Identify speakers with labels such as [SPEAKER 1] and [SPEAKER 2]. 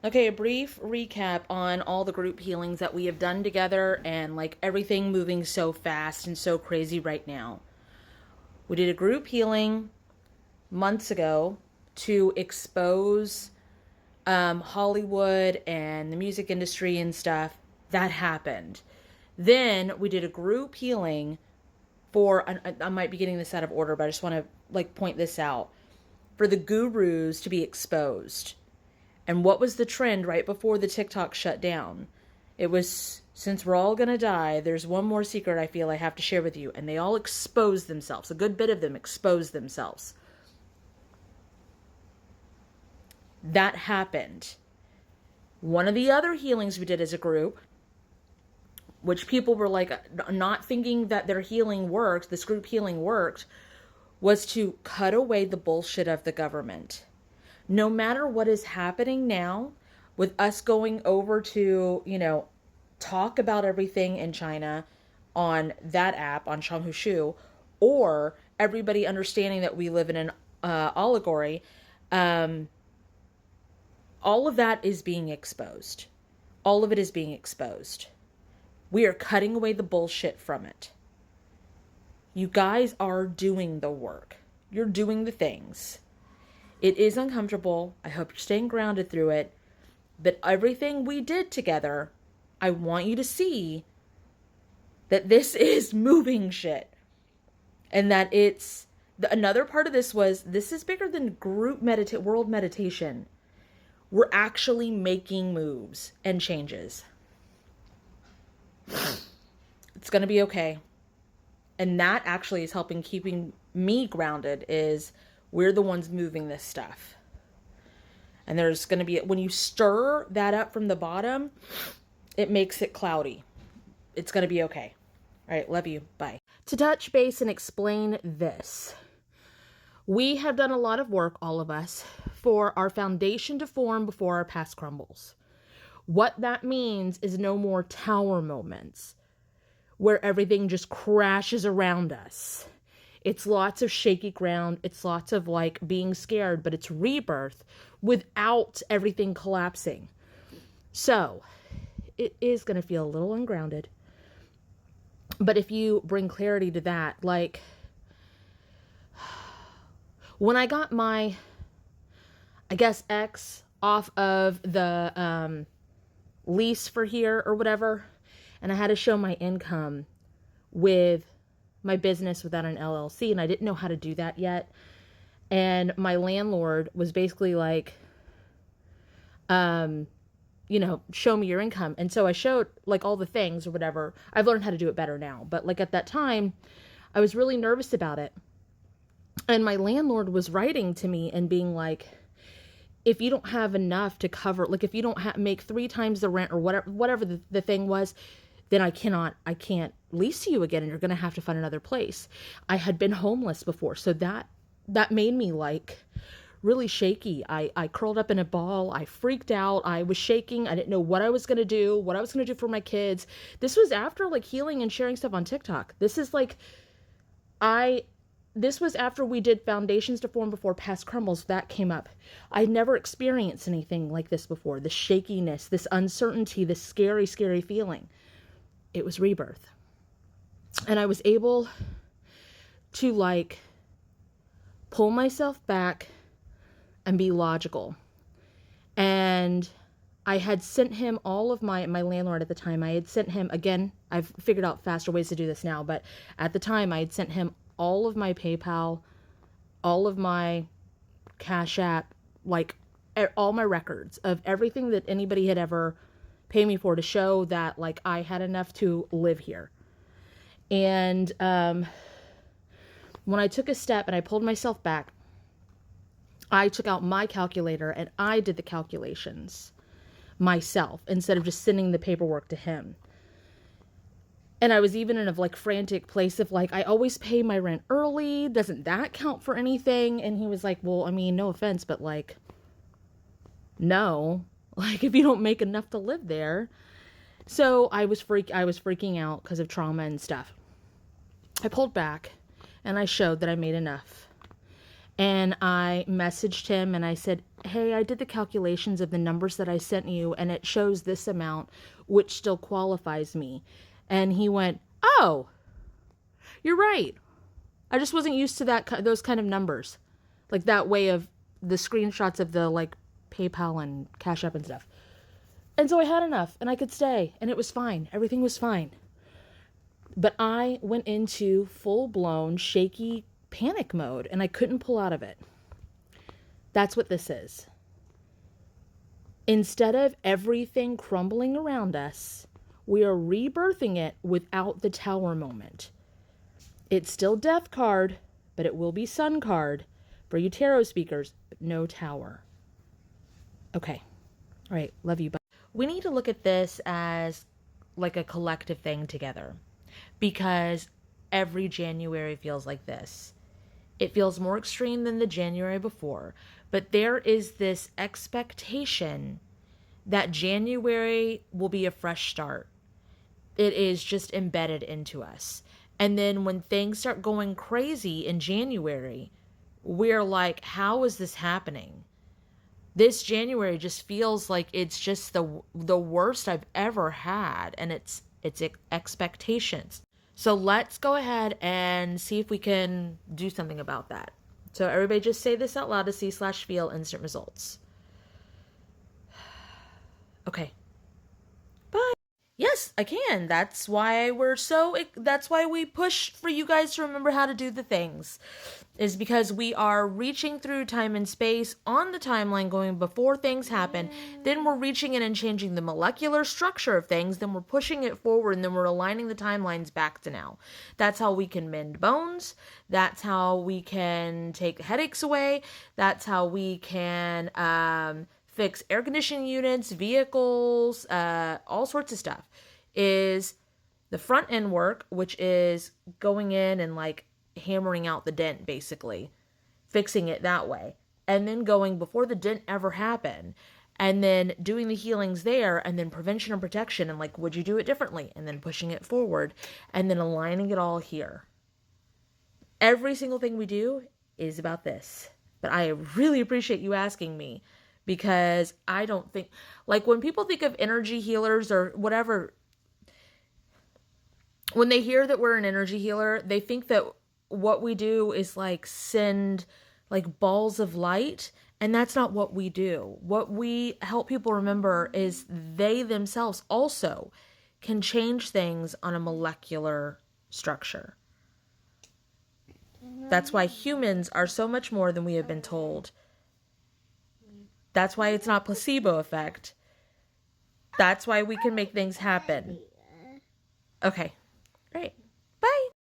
[SPEAKER 1] Okay, a brief recap on all the group healings that we have done together and like everything moving so fast and so crazy right now. We did a group healing months ago to expose Hollywood and the music industry and stuff. That happened. Then we did a group healing for, I might be getting this out of order, but I just want to like point this out, for the gurus to be exposed. And what was the trend right before the TikTok shut down? It was, since we're all going to die, there's one more secret I feel I have to share with you. And they all exposed themselves. A good bit of them exposed themselves. That happened. One of the other healings we did as a group, which people were like not thinking that their healing worked, this group healing worked, was to cut away the bullshit of the government. No matter what is happening now, with us going over to, talk about everything in China on that app, on Xiaohongshu, or everybody understanding that we live in an allegory, um, all of that is being exposed. All of it is being exposed. We are cutting away the bullshit from it. You guys are doing the work. You're doing the things. It is uncomfortable. I hope you're staying grounded through it. But everything we did together, I want you to see that this is moving shit. And that it's, another part of this was, this is bigger than world meditation. We're actually making moves and changes. It's going to be okay. And that actually is helping keeping me grounded, is we're the ones moving this stuff. And there's going to be, when you stir that up from the bottom, it makes it cloudy. It's going to be okay. All right, love you. Bye. To touch base and explain this, we have done a lot of work, all of us, for our foundation to form before our past crumbles. What that means is no more tower moments where everything just crashes around us. It's lots of shaky ground. It's lots of like being scared, but it's rebirth without everything collapsing. So it is going to feel a little ungrounded. But if you bring clarity to that, like when I got my, I guess, ex off of the lease for here or whatever, and I had to show my income with my business without an LLC, and I didn't know how to do that yet. And my landlord was basically like, show me your income. And so I showed like all the things or whatever. I've learned how to do it better now. But like at that time, I was really nervous about it. And my landlord was writing to me and being like, if you don't have enough to cover, like if you don't make 3 times the rent or whatever the thing was, then I can't lease to you again, and you're going to have to find another place. I had been homeless before, so that made me like really shaky. I curled up in a ball. I freaked out. I was shaking. I didn't know what I was going to do, what I was going to do for my kids. This was after like healing and sharing stuff on TikTok. This was after we did foundations to form before past crumbles. That came up. I never experienced anything like this before. This shakiness, this uncertainty, this scary, scary feeling. It was rebirth. And I was able to like pull myself back and be logical. And I had sent him all of my landlord at the time. I had sent him, again, I've figured out faster ways to do this now, but at the time I had sent him all of my PayPal, all of my Cash App, like all my records of everything that anybody had ever paid me for, to show that like I had enough to live here. And when I took a step and I pulled myself back, I took out my calculator and I did the calculations myself instead of just sending the paperwork to him. And I was even in a like frantic place of like, I always pay my rent early. Doesn't that count for anything? And he was like, well, I mean, no offense, but like, no, like if you don't make enough to live there. So I was freaking out because of trauma and stuff. I pulled back and I showed that I made enough. And I messaged him and I said, hey, I did the calculations of the numbers that I sent you and it shows this amount, which still qualifies me. And he went, oh, you're right. I just wasn't used to those kind of numbers. Like that way of the screenshots of the like PayPal and Cash App and stuff. And so I had enough and I could stay and it was fine. Everything was fine. But I went into full-blown shaky panic mode and I couldn't pull out of it. That's what this is. Instead of everything crumbling around us, we are rebirthing it without the tower moment. It's still death card, but it will be sun card for you tarot speakers, but no tower. Okay. All right. Love you. Bye. We need to look at this as like a collective thing together because every January feels like this. It feels more extreme than the January before, but there is this expectation that January will be a fresh start. It is just embedded into us. And then when things start going crazy in January, we're like, how is this happening? This January just feels like it's just the worst I've ever had, and it's expectations. So let's go ahead and see if we can do something about that. So everybody just say this out loud to see/feel instant results. Okay. Bye. Yes, I can. That's why we push for you guys to remember how to do the things. Is because we are reaching through time and space on the timeline going before things happen. Then we're reaching in and changing the molecular structure of things. Then we're pushing it forward and then we're aligning the timelines back to now. That's how we can mend bones. That's how we can take headaches away. That's how we can fix air conditioning units, vehicles, all sorts of stuff. Is the front end work, which is going in and like hammering out the dent, basically fixing it that way, and then going before the dent ever happened, and then doing the healings there, and then prevention and protection, and like, would you do it differently, and then pushing it forward, and then aligning it all here. Every single thing we do is about this. But I really appreciate you asking me, because I don't think, like, when people think of energy healers or whatever, when they hear that we're an energy healer, they think that what we do is like send like balls of light, and that's not what we do. What we help people remember is they themselves also can change things on a molecular structure. That's why humans are so much more than we have been told. That's why it's not placebo effect. That's why we can make things happen. Okay.